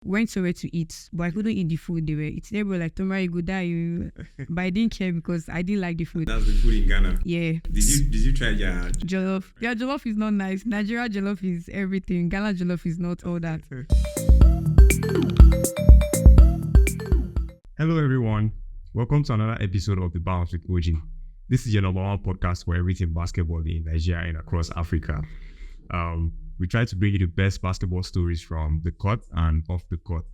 went somewhere to eat, but I couldn't eat the food they were eating. They were like, tomorrow you go die. But I didn't care because I didn't like the food. That's the food in Ghana. Yeah. Did you try their jollof? Yeah, jollof is not nice. Nigeria jollof is everything. Ghana jollof is not all that. Hello everyone. Welcome to another episode of The Bounce with OG. This is your number one podcast for everything basketball in Nigeria and across Africa. We try to bring you the best basketball stories from the court and off the court.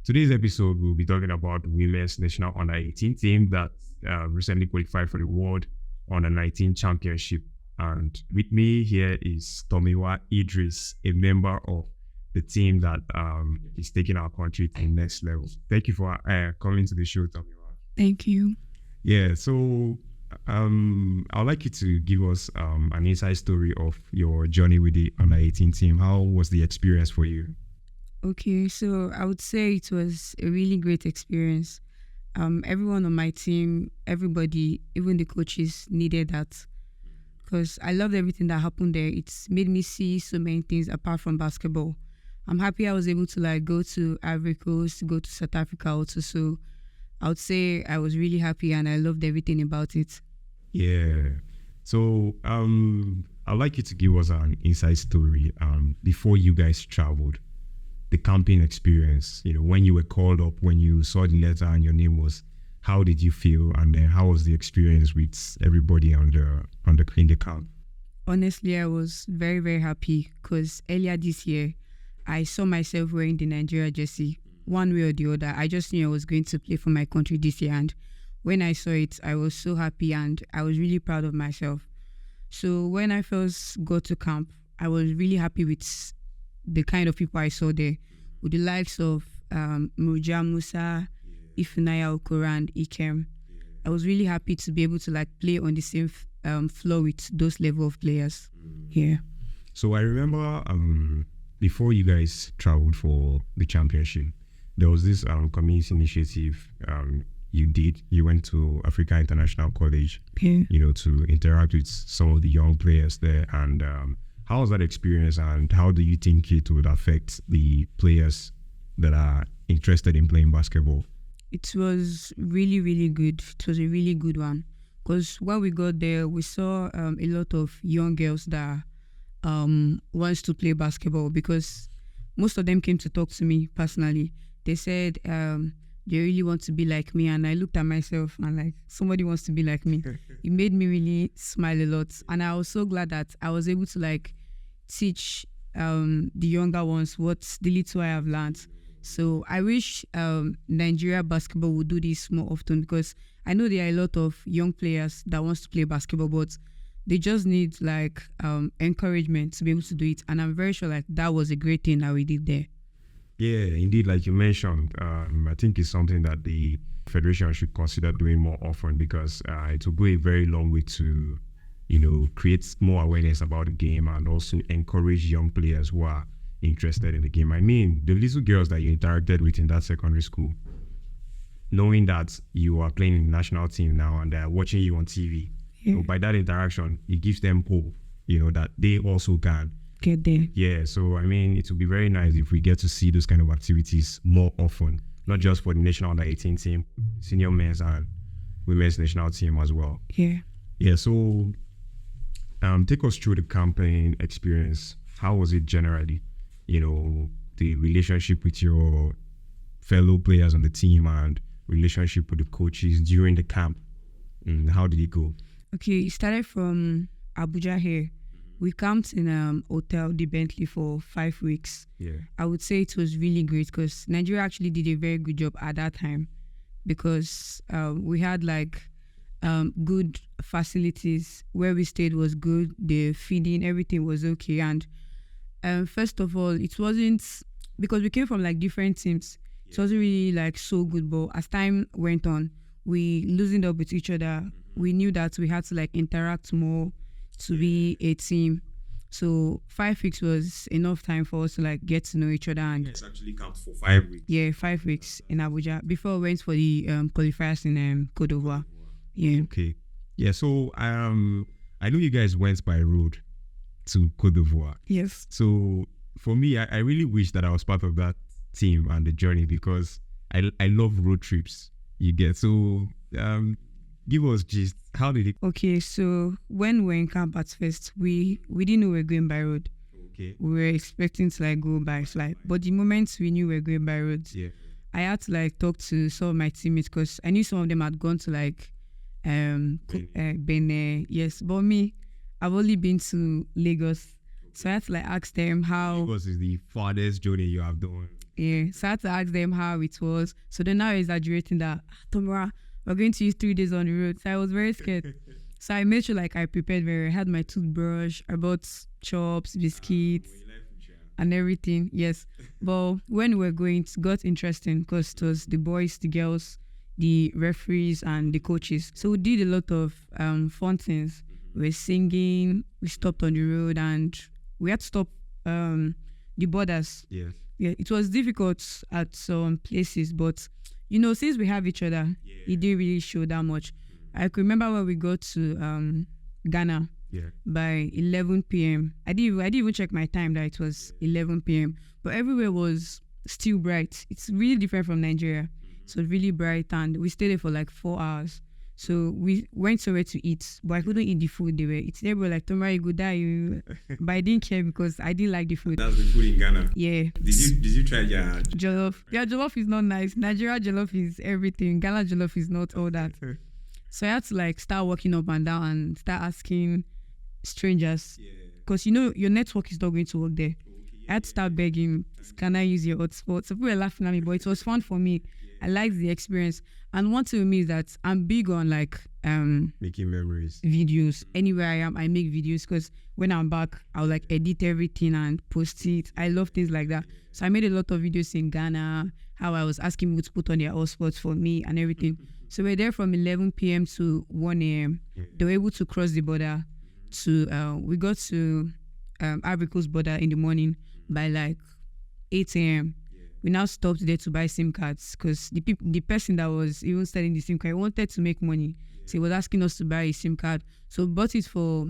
Today's episode, we'll be talking about the women's national under-18 team that recently qualified for the World Under-19 Championship. And with me here is Tomiwa Idris, a member of the team that is taking our country to the next level. Thank you for coming to the show, Tomiwa. Thank you. Yeah, so I'd like you to give us an inside story of your journey with the under-18 team. How was the experience for you? Okay, so I would say it was a really great experience. Everyone on my team, everybody, even the coaches needed that because I loved everything that happened there. It's made me see so many things apart from basketball. I'm happy I was able to go to Ivory Coast, go to South Africa also. So I would say I was really happy and I loved everything about it. Yeah. So I'd like you to give us an inside story before you guys traveled, the camping experience, when you were called up, when you saw the letter and your name was, how did you feel? And then how was the experience with everybody in the camp? Honestly, I was very, very happy because earlier this year, I saw myself wearing the Nigeria jersey one way or the other. I just knew I was going to play for my country this year. And when I saw it, I was so happy and I was really proud of myself. So when I first got to camp, I was really happy with the kind of people I saw there, with the likes of Murja Musa, Ifunaya Okora, and Ikem. I was really happy to be able to play on the same floor with those level of players. Yeah. So I remember before you guys traveled for the championship, there was this community initiative you went to Africa International College, to interact with some of the young players there. And how was that experience and how do you think it would affect the players that are interested in playing basketball? It was really, really good. It was a really good one because when we got there, we saw a lot of young girls that wants to play basketball because most of them came to talk to me personally. They said they really want to be like me, and I looked at myself and somebody wants to be like me. It made me really smile a lot, and I was so glad that I was able to teach the younger ones what the little I have learned. So I wish Nigeria basketball would do this more often because I know there are a lot of young players that wants to play basketball, but they just need encouragement to be able to do it. And I'm very sure that was a great thing that we did there. Yeah, indeed, like you mentioned, I think it's something that the Federation should consider doing more often because it will go a very long way to, create more awareness about the game and also encourage young players who are interested in the game. I mean, the little girls that you interacted with in that secondary school, knowing that you are playing in the national team now and they're watching you on TV, so by that interaction, it gives them hope, that they also can get there. Yeah, so I mean, it would be very nice if we get to see those kind of activities more often, not just for the national under-18 team, senior men's and women's national team as well. Yeah, so take us through the campaign experience. How was it generally? The relationship with your fellow players on the team and relationship with the coaches during the camp. How did it go? Okay, it started from Abuja here. We camped in Hotel the Bentley for 5 weeks. Yeah, I would say it was really great because Nigeria actually did a very good job at that time because we had good facilities. Where we stayed was good. The feeding, everything was okay. And first of all, it wasn't because we came from different teams. It wasn't really so good. But as time went on, we loosened up with each other. We knew that we had to interact more to be a team. So 5 weeks was enough time for us to get to know each other. And it's actually camped for 5 weeks. Yeah, 5 weeks in Abuja before we went for the qualifiers in Côte d'Ivoire. Yeah. Okay. Yeah. So I know you guys went by road to Côte d'Ivoire. Yes. So for me, I really wish that I was part of that team and the journey, because I love road trips. You get so give us just how did it? Okay, so when we were in camp at first, we didn't know we were going by road. Okay. We were expecting to like go by flight, but the moment we knew we were going by road, Yeah. I had to like talk to some of my teammates because I knew some of them had gone to like Benin. Yes, but me, I've only been to Lagos, so I had to like ask them how. Lagos is the farthest journey you have done. Yeah, so I had to ask them how it was. So they're now exaggerating that Tomorrow we're going to use 3 days on the road. So I was very scared. So I made sure like I prepared I had my toothbrush, I bought chops, biscuits, and everything. Yes. But when we were going, it got interesting because it was the boys, the girls, the referees, and the coaches. So we did a lot of fun things. We were singing, we stopped on the road, and we had to stop the borders. Yes. Yeah, it was difficult at some places, but since we have each other, it didn't really show that much. I could remember when we got to Ghana by 11 p.m. I didn't even check my time that it was 11 p.m. But everywhere was still bright. It's really different from Nigeria. So really bright, and we stayed there for like 4 hours. So we went somewhere to eat, but I couldn't eat the food they were eating. They were like, tomorrow you go die. But I didn't care because I didn't like the food. That's the food in Ghana. Yeah. Did you try their jollof? Yeah, jollof is not nice. Nigeria jollof is everything. Ghana jollof is not all that. So I had to like start walking up and down and start asking strangers. Because your network is not going to work there. I had to start begging, can I use your hotspot? So people were laughing at me, but it was fun for me. I liked the experience. And one thing with me is that I'm big on like making memories. Videos. Anywhere I am, I make videos because when I'm back, I'll like edit everything and post it. I love things like that. So I made a lot of videos in Ghana, how I was asking people to put on their hotspots for me and everything. So we're there from 11 p.m. to 1 a.m. They were able to cross the border to we got to Ivory Coast border in the morning by like 8 a.m. We now stopped there to buy SIM cards because the person that was even selling the SIM card wanted to make money. So he was asking us to buy a SIM card. So we bought it for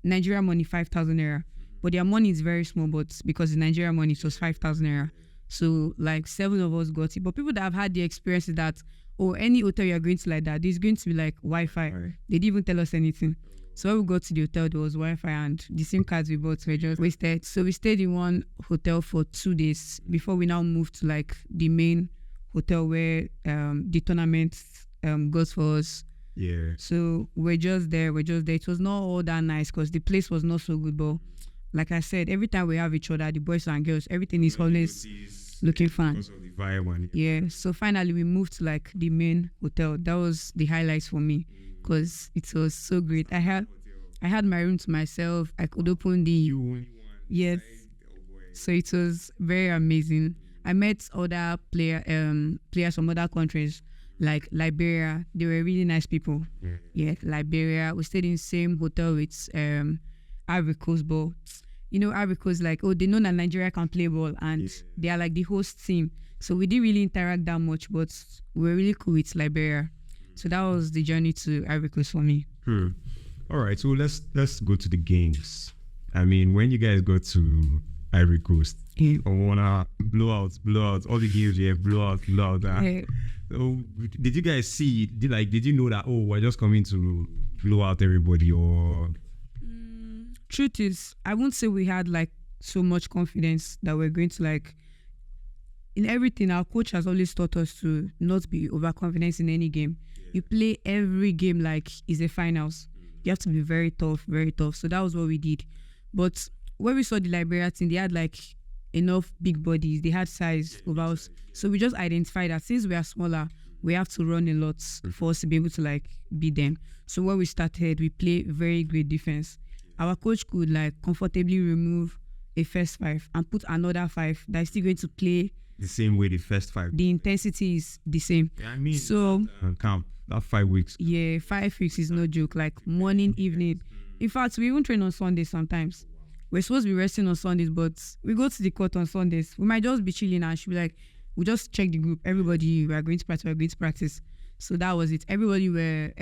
Nigerian money, 5,000 naira. But their money is very small, but because the Nigerian money, it was 5,000 naira. So like 7 of us got it. But people that have had the experience is that, any hotel you're going to like that, there's going to be like Wi-Fi. They didn't even tell us anything. So when we got to the hotel, there was Wi-Fi and the SIM cards we bought were just wasted. So we stayed in one hotel for 2 days before we now moved to like the main hotel where the tournament goes for us. Yeah. So we're just there. It was not all that nice because the place was not so good. But like I said, every time we have each other, the boys and girls, everything is always looking fun. Because of the vibe and yeah. So finally we moved to like the main hotel. That was the highlights for me. Because it was so great. I had my room to myself. I could open the yes. So it was very amazing. I met other players from other countries like Liberia. They were really nice people. Yeah, Liberia. We stayed in the same hotel with Ivory Coast, but Ivory Coast like they know that Nigeria can play ball and they are like the host team. So we didn't really interact that much, but we were really cool with Liberia. So that was the journey to Ivory Coast for me. All right, so let's go to the games. I mean, when you guys go to Ivory Coast, I wanna blowouts, all the games, blowout. So did you guys see? Did you know that we're just coming to blow out everybody or? Truth is, I won't say we had like so much confidence that we're going to like. In everything, our coach has always taught us to not be overconfident in any game. You play every game like it's a finals. You have to be very tough, very tough. So that was what we did. But when we saw the Liberia team, they had like enough big bodies. They had size over us. So we just identified that since we are smaller, we have to run a lot for us to be able to like beat them. So when we started, we play very great defense. Our coach could like comfortably remove a first 5 and put another 5 that is still going to play the same way the first 5. The intensity is the same. Yeah, I mean, so camp that 5 weeks. Yeah, 5 weeks is no joke. Like morning, evening. In fact, we even train on Sundays sometimes. We're supposed to be resting on Sundays, but we go to the court on Sundays. We might just be chilling and she'll be like, we just check the group. Everybody, we are going to practice. So that was it. Everybody were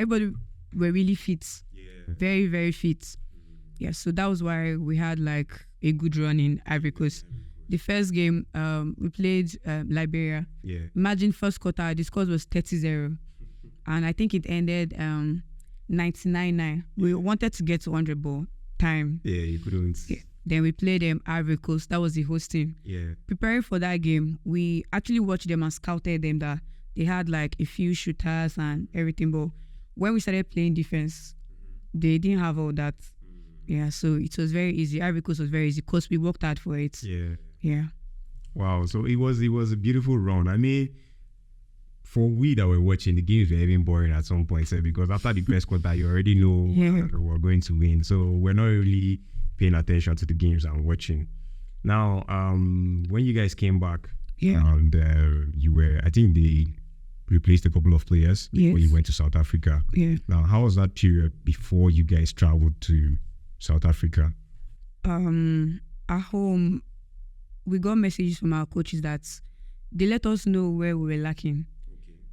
really fit. Yeah. Very, very fit. Yeah, so that was why we had like a good run in Ivory Coast. The first game, we played Liberia. Yeah. Imagine first quarter, the score was 30-0. And I think it ended 99-9. We wanted to get to 100 ball time. Yeah, you couldn't. Yeah. Then we played Ivory Coast. That was the host team. Yeah. Preparing for that game, we actually watched them and scouted them that they had like a few shooters and everything. But when we started playing defense, they didn't have all that. Yeah, so it was very easy. Ivory Coast was very easy because we worked hard for it. Yeah. Yeah. Wow. So it was a beautiful run. I mean, for we that were watching, the games were even boring at some point, because after the first quarter, you already know we're going to win. So we're not really paying attention to the games I'm watching. Now, when you guys came back, and you were, I think they replaced a couple of players before you went to South Africa. Yeah. Now, how was that period before you guys traveled to South Africa? At home, we got messages from our coaches that they let us know where we were lacking.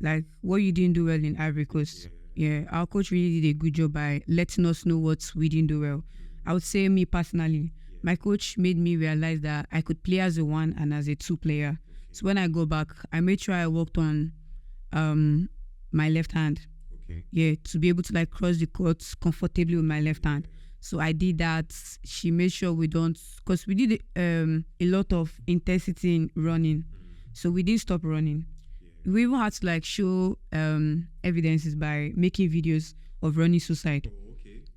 Like what you didn't do well in Ivory Coast. Yeah, our coach really did a good job by letting us know what we didn't do well. I would say me personally, my coach made me realize that I could play as a 1 and as a 2 player. So when I go back, I made sure I worked on my left hand. Yeah, to be able to like cross the court comfortably with my left hand. So I did that. She made sure we don't, because we did a lot of intensity in running. So we didn't stop running. We even had to like show evidences by making videos of running suicide.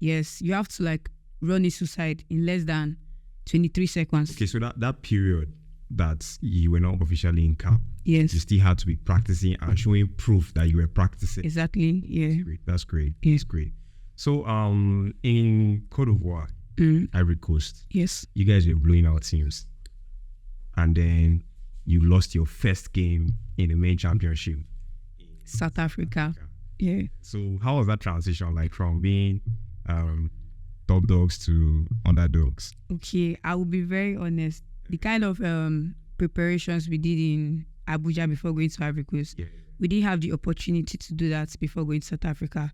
Yes, you have to like run a suicide in less than 23 seconds. Okay, so that period that you were not officially in camp, yes, you still had to be practicing and showing proof that you were practicing. Exactly, yeah. That's great. That's great. So in Cote d'Ivoire, Ivory Coast, yes, you guys were blowing out teams. And then you lost your first game in the main championship. South Africa. Yeah. So how was that transition like from being top dogs to underdogs? Okay, I will be very honest. The kind of preparations we did in Abuja before going to Ivory Coast, we didn't have the opportunity to do that before going to South Africa.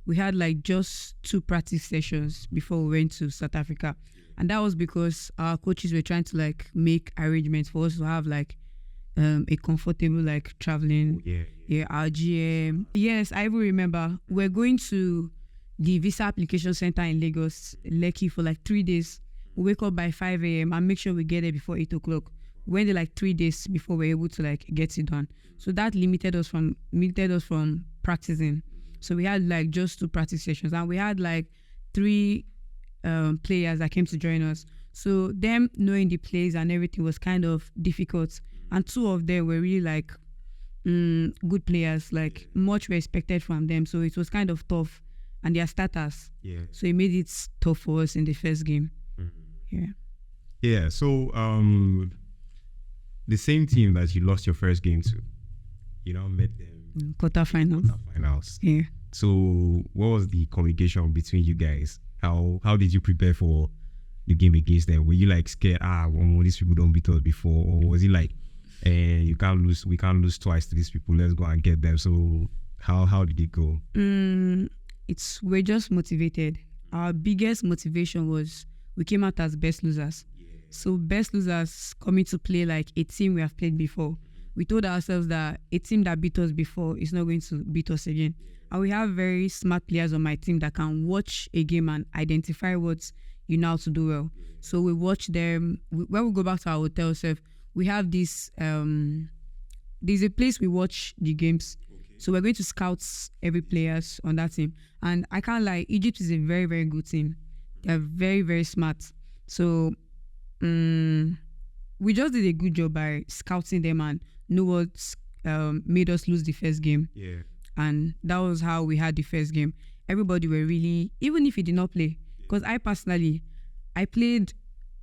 We had like just 2 practice sessions before we went to South Africa. And that was because our coaches were trying to like make arrangements for us to have like a comfortable like traveling. Our GM. Yes, I even remember we're going to the visa application center in Lagos, Lekki, for like 3 days. We wake up by 5 a.m. and make sure we get there before 8 o'clock. We went there like 3 days before we were able to like get it done. So that limited us from practicing. So we had like just 2 practice sessions, and we had like 3 players that came to join us. So them knowing the plays and everything was kind of difficult. And 2 of them were really like good players, like much were expected from them. So it was kind of tough. And they are starters. So it made it tough for us in the first game. Yeah, so the same team that you lost your first game to, you know, met them quarterfinals. Yeah. So what was the communication between you guys? How did you prepare for the game against them? Were you like scared, these people don't beat us before? Or was it like, we can't lose twice to these people, let's go and get them? So how did it go? We're just motivated. Our biggest motivation was we came out as best losers. So best losers coming to play like a team we have played before. We told ourselves that a team that beat us before is not going to beat us again. And we have very smart players on my team that can watch a game and identify what you know how to do well. So we watch them. When we go back to our hotel self, we have this, there's a place we watch the games. So we're going to scout every players on that team. And I can't lie, Egypt is a very, very good team. They're very, very smart. So we just did a good job by scouting them and know what made us lose the first game. And that was how we had the first game. Everybody were really, even if he did not play, because I played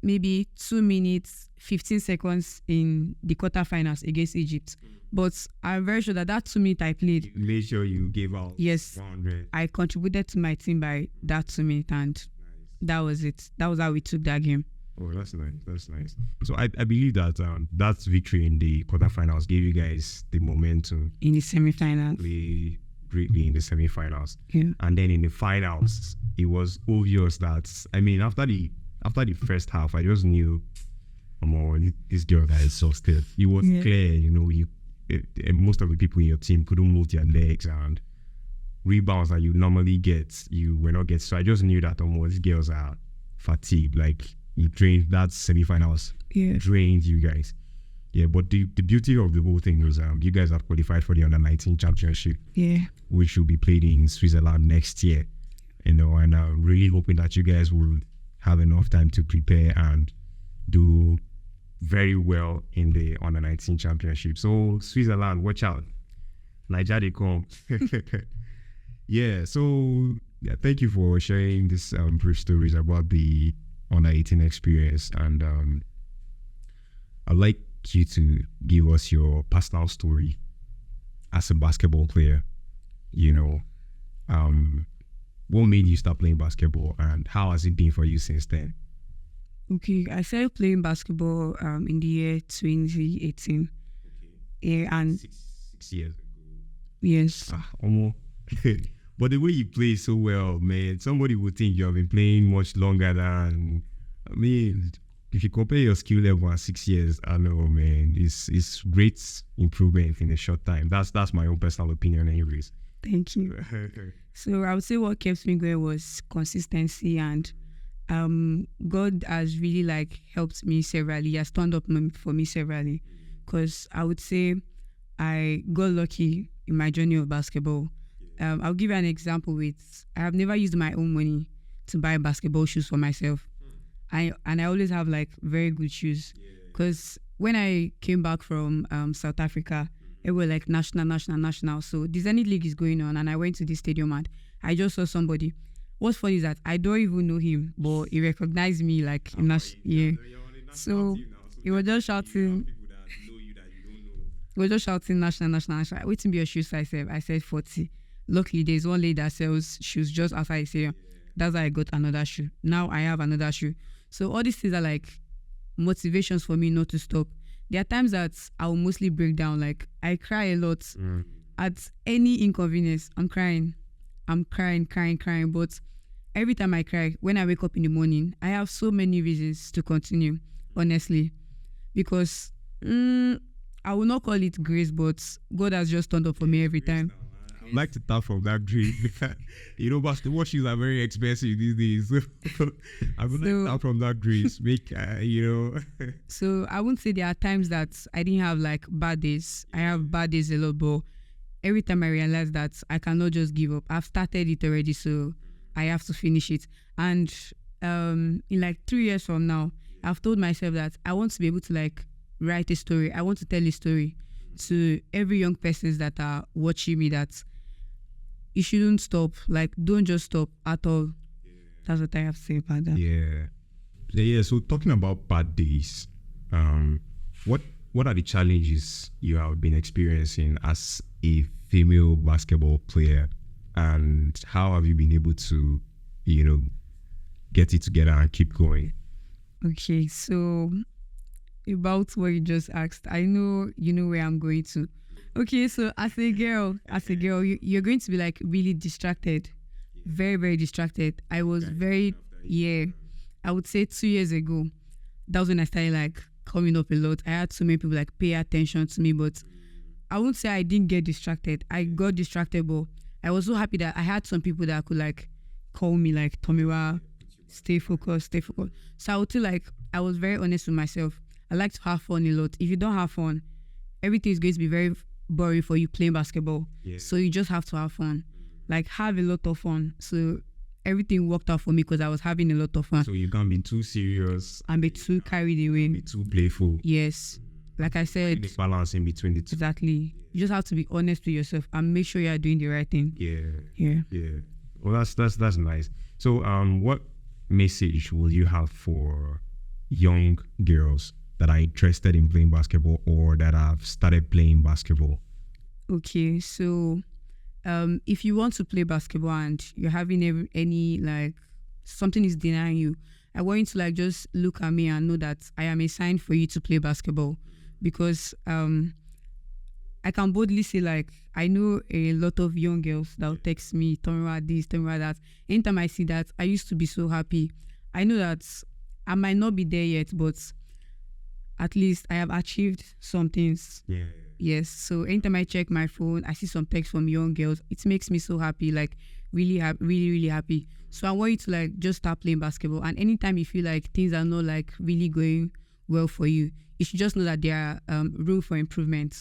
maybe 2 minutes, 15 seconds in the quarterfinals against Egypt. But I'm very sure that 2 minutes I played. You made sure you gave out 100. I contributed to my team by that 2 minutes, and that was it. That was how we took that game. Oh, that's nice. So I believe that that victory in the quarterfinals gave you guys the momentum in the semifinals. Greatly in the semifinals. Yeah. And then in the finals, it was obvious that, I mean, after the first half, I just knew This girl that is exhausted. It was clear, most of the people in your team couldn't move their legs, and rebounds that you normally get, you were not getting. So I just knew that these girls are fatigued. Like, you drained that semifinals, drained you guys. Yeah, but the beauty of the whole thing was you guys have qualified for the under-19 championship, which will be played in Switzerland next year. And I'm really hoping that you guys will have enough time to prepare and do very well in the under-19 championship. So Switzerland, watch out. Nigeria, they come. Thank you for sharing this brief stories about the under-18 experience. And I'd like you to give us your personal story as a basketball player. What made you start playing basketball, and how has it been for you since then? Okay, I started playing basketball in the year 2018. Yeah, and 6 years ago. Yes. Almost. But the way you play so well, man, somebody would think you have been playing much longer than. I mean, if you compare your skill level at 6 years, I know, man, it's great improvement in a short time. That's my own personal opinion, anyways. Thank you. So I would say what kept me going was consistency, and God has really helped me severally. He has turned up for me severally, because I would say I got lucky in my journey of basketball. I'll give you an example with, I have never used my own money to buy basketball shoes for myself. I always have very good shoes, because when I came back from South Africa, it was national. So the Zenith League is going on, and I went to the stadium and I just saw somebody. What's funny is that I don't even know him, but he recognized me So he was just shouting. He was just shouting national. Wait to be your shoe size. I said 40. Luckily, there's one lady that sells shoes just outside the stadium. That's how I got another shoe. Now I have another shoe. So all these things are motivations for me not to stop. There are times that I will mostly break down. I cry a lot. At any inconvenience. I'm crying. But every time I cry, when I wake up in the morning, I have so many reasons to continue, honestly. Because I will not call it grace, but God has just turned up for me every time. I'd like to start from that grace. Basketball shoes are very expensive these days. I would like to start from that grace. So I wouldn't say there are times that I didn't have bad days. I have bad days a lot, but every time I realize that I cannot just give up. I've started it already, so I have to finish it. And in 3 years from now, I've told myself that I want to be able to write a story. I want to tell a story to every young persons that are watching me, that you shouldn't stop. Don't just stop at all. That's what I have to say about that. Yeah. So talking about bad days, what are the challenges you have been experiencing as a female basketball player, and how have you been able to, get it together and keep going? Okay, so about what you just asked, I know you know where I'm going to. Okay, so as a girl, you're going to be really distracted, very, very distracted. I was I would say 2 years ago, that was when I started coming up a lot. I had so many people pay attention to me, but I won't say I didn't get distracted. I got distracted, but I was so happy that I had some people that could call me Tomiwa, stay focused. So I would say I was very honest with myself. I like to have fun a lot. If you don't have fun, everything is going to be very boring for you playing basketball. So you just have to have fun. Have a lot of fun. So everything worked out for me because I was having a lot of fun. So you can't be too serious and be too carried away. Be too playful. Yes. Like I said, the balance in between the two. Exactly. You just have to be honest with yourself and make sure you are doing the right thing. Yeah. Well, that's nice. So, what message will you have for young girls that are interested in playing basketball or that have started playing basketball? Okay, so if you want to play basketball and you're having any something is denying you, I want you to just look at me and know that I am a sign for you to play basketball. Because I can boldly say I know a lot of young girls that will text me, tell me about this, tell me about that. Anytime I see that, I used to be so happy. I know that I might not be there yet, but at least I have achieved some things. Yeah. Yes. So anytime I check my phone, I see some text from young girls. It makes me so happy, like really happy, really, really happy. So I want you to like just start playing basketball. And anytime you feel like things are not like really going well for you, you should just know that there are room for improvement.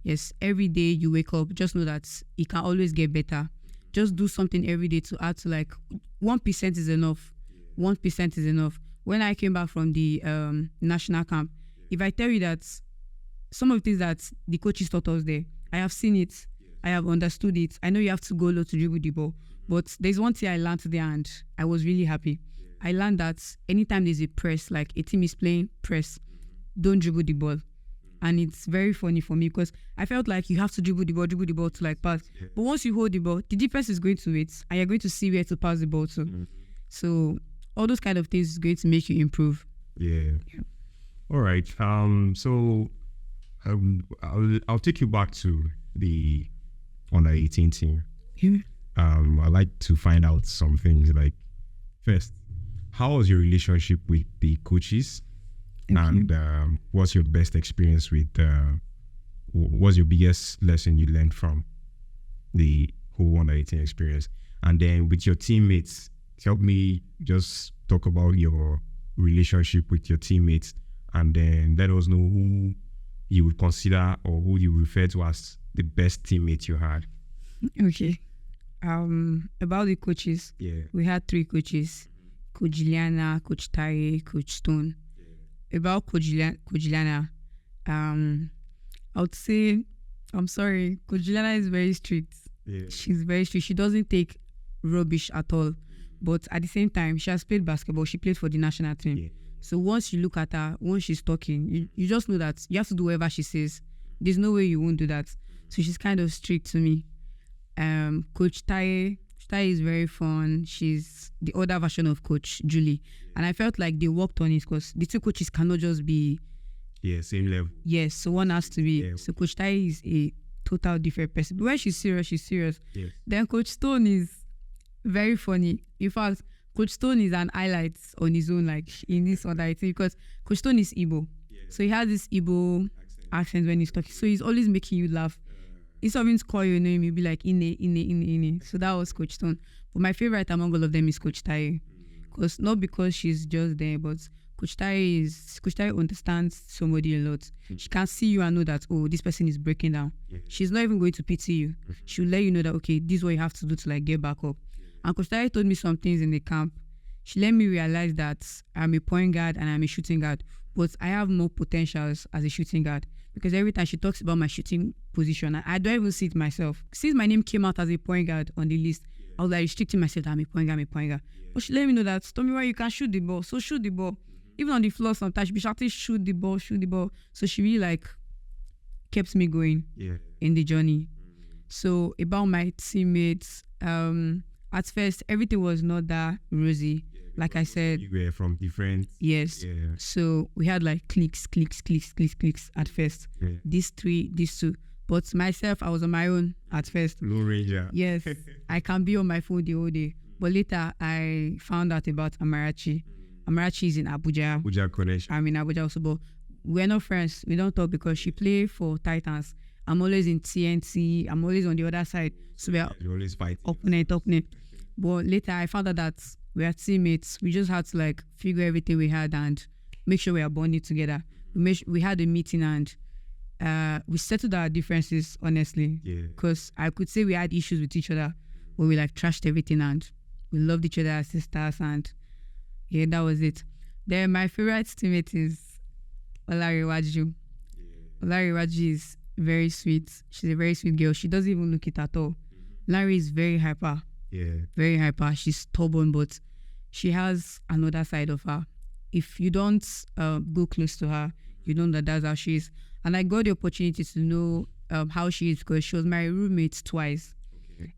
Yes. Every day you wake up, just know that it can always get better. Just do something every day to add to like 1% is enough. 1% is enough. When I came back from the national camp, if I tell you that some of the things that the coaches taught us there, I have seen it, I have understood it. I know you have to go low to dribble the ball, but there's one thing I learned there and I was really happy. I learned that anytime there's a press, like a team is playing press, don't dribble the ball. And it's very funny for me because I felt like you have to dribble the ball to like pass. But once you hold the ball, the defense is going to wait and you're going to see where to pass the ball to. So all those kind of things is going to make you improve. Yeah. All right. So I'll take you back to the under 18 team. Yeah. I'd like to find out some things. Like, first, how was your relationship with the coaches? And what's your best experience with? What's your biggest lesson you learned from the whole under 18 experience? And then with your teammates, help me just talk about your relationship with your teammates, and then let us know who you would consider or who you refer to as the best teammate you had. Okay. About the coaches, we had 3 coaches: Coach Juliana, Coach Tare, Coach Stone. About Coach Juliana, I would say, I'm sorry, Coach Juliana is very strict. She's very strict. She doesn't take rubbish at all. But at the same time, she has played basketball. She played for the national team. So once you look at her, once she's talking, you just know that you have to do whatever she says. There's no way you won't do that. So she's kind of strict to me. Coach Tai is very fun. She's the other version of Coach Julie. And I felt like they worked on it because the 2 coaches cannot just be... same level. Yes, so one has to be. So Coach Tai is a total different person. But when she's serious, she's serious. Then Coach Stone is very funny. In fact, Coach Stone is an highlight on his own, like in this other thing, because Coach Stone is Igbo. So he has this Igbo accent when he's talking. So he's always making you laugh. Instead of him to call your name, you'll be like, Ine. So that was Coach Stone. But my favorite among all of them is Coach Tai. Not because she's just there, but Coach Tai understands somebody a lot. She can see you and know that, oh, this person is breaking down. She's not even going to pity you. She'll let you know that, okay, this is what you have to do to like get back up. And Coach Tai told me some things in the camp. She let me realize that I'm a point guard and I'm a shooting guard, but I have more potentials as a shooting guard, because every time she talks about my shooting position, I don't even see it myself. Since my name came out as a point guard on the list, I was like restricting myself that I'm a point guard. But she let me know that, Tomiwa, you can shoot the ball, so shoot the ball. Even on the floor sometimes, she be shouting, shoot the ball. So she really like kept me going in the journey. So about my teammates, at first, everything was not that rosy. Like I said, you were from different. Yes. So we had like clicks at first. These 3, these 2. But myself, I was on my own at first. Lone Ranger. Yes. I can be on my phone the whole day. But later, I found out about Amarachi. Amarachi is in Abuja. Abuja connection. I'm in Abuja also, but we're not friends. We don't talk because she plays for Titans. I'm always in TNT. I'm always on the other side. So we're always fighting. Opponent. But later I found out that we are teammates. We just had to like figure everything we had and make sure we are bonding together. We had a meeting and we settled our differences, honestly. Because I could say we had issues with each other, but we like trashed everything and we loved each other as sisters, and that was it. Then my favorite teammate is Olariwaju. Olariwaju is very sweet. She's a very sweet girl. She doesn't even look it at all. Larry is very hyper. Very hyper. She's stubborn, but she has another side of her. If you don't go close to her, you know that's how she is. And I got the opportunity to know how she is because she was my roommate twice.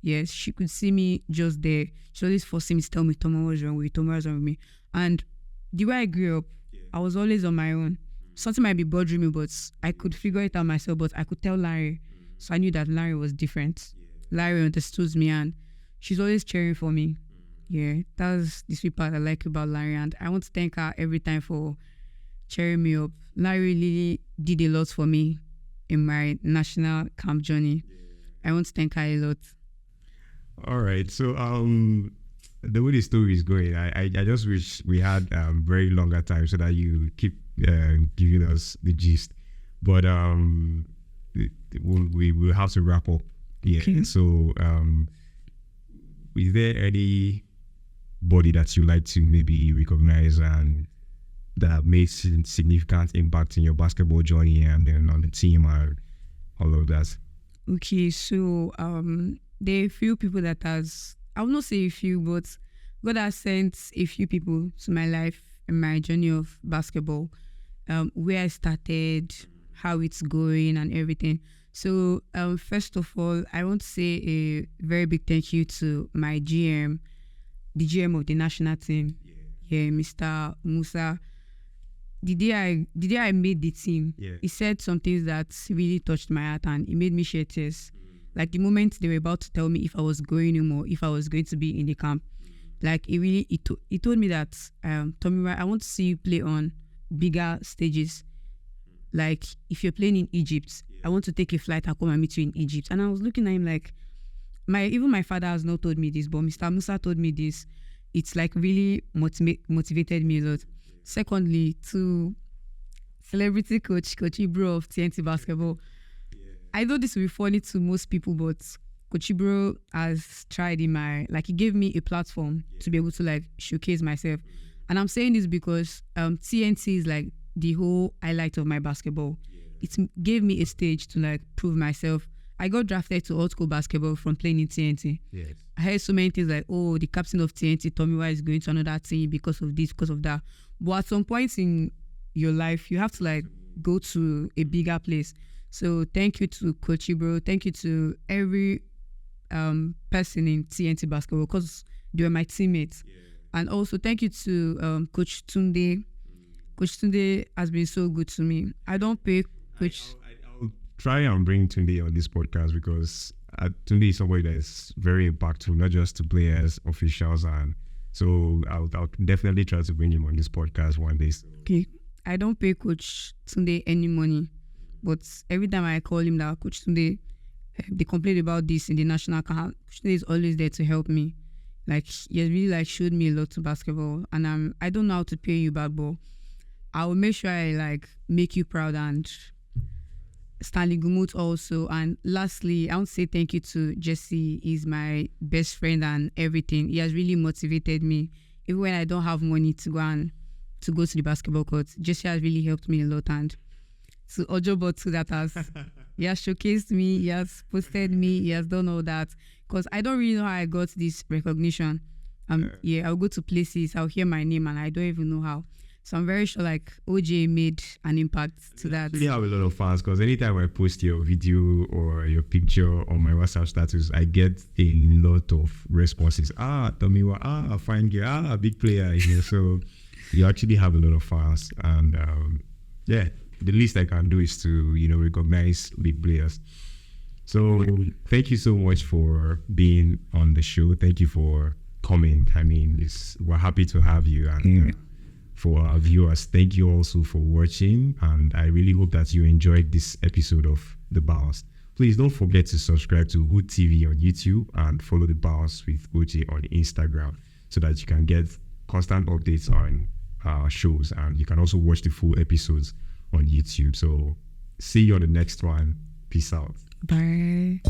Yes, she could see me just there. She always forced me to tell me, Toma, what's wrong with me? And the way I grew up, I was always on my own. Something might be bothering me, but I could figure it out myself, but I could tell Larry. So I knew that Larry was different. Larry understood me and she's always cheering for me. That's the sweet part I like about Larry, and I want to thank her every time for cheering me up. Larry really did a lot for me in my national camp journey. I want to thank her a lot. All right. So the way the story is going, I just wish we had very longer time so that you keep giving us the gist. But we will have to wrap up. Yeah. Okay. So is there anybody that you like to maybe recognize and that have made significant impact in your basketball journey and then on the team and all of that? Okay, so there are a few people that I will not say a few, but God has sent a few people to my life and my journey of basketball, where I started, how it's going and everything. So first of all, I want to say a very big thank you to my GM, the GM of the national team, Mr. Musa. The day I made the team, he said some things that really touched my heart and it made me shed tears. Like the moment they were about to tell me if I was going home or if I was going to be in the camp, like he told me that Tommy, I want to see you play on bigger stages. Like if you're playing in Egypt, I want to take a flight and come and meet you in Egypt. And I was looking at him like, even my father has not told me this, but Mr. Musa told me this. It's like really motivated me a lot. Secondly, to celebrity coach Ibro of TNT Basketball. I know this will be funny to most people, but Coach Ibro has tried he gave me a platform to be able to like showcase myself. And I'm saying this because TNT is like the whole highlight of my basketball. It gave me a stage to like prove myself. I got drafted to old school basketball from playing in TNT. Yes. I heard so many things like, oh, the captain of TNT, Tomiwa, is going to another team because of this, because of that. But at some point in your life, you have to like go to a bigger place. So thank you to Coach Ibro. Thank you to every person in TNT basketball because they were my teammates. Yeah. And also thank you to Coach Tunde. Coach Tunde has been so good to me. I don't pay Coach. I'll try and bring Tunde on this podcast because Tunde is somebody that is very impactful, not just to players, officials, and so I'll definitely try to bring him on this podcast one day. Okay, I don't pay Coach Tunde any money, but every time I call him that Coach Tunde, they complain about this in the national camp. Coach Tunde is always there to help me. Like he has really like showed me a lot to basketball, and I don't know how to pay you back, but I will make sure I like make you proud. And Stanley Gumut also. And lastly, I want to say thank you to Jesse. He's my best friend and everything. He has really motivated me. Even when I don't have money to go to the basketball court, Jesse has really helped me a lot. And to Ojobo too, that he has showcased me, he has posted me, he has done all that. Because I don't really know how I got this recognition. I'll go to places, I'll hear my name and I don't even know how. So I'm very sure like OJ made an impact to that. I really have a lot of fans because anytime I post your video or your picture on my WhatsApp status, I get a lot of responses. Tomiwa, fine girl, big player. So you actually have a lot of fans. And the least I can do is to, recognize big players. So thank you so much for being on the show. Thank you for coming. I mean, we're happy to have you. And for our viewers, thank you also for watching, and I really hope that you enjoyed this episode of The Bounce. Please don't forget to subscribe to Hood TV on YouTube and follow The Bounce with OJ on Instagram so that you can get constant updates on our shows, and you can also watch the full episodes on YouTube. So see you on the next one. Peace out. Bye.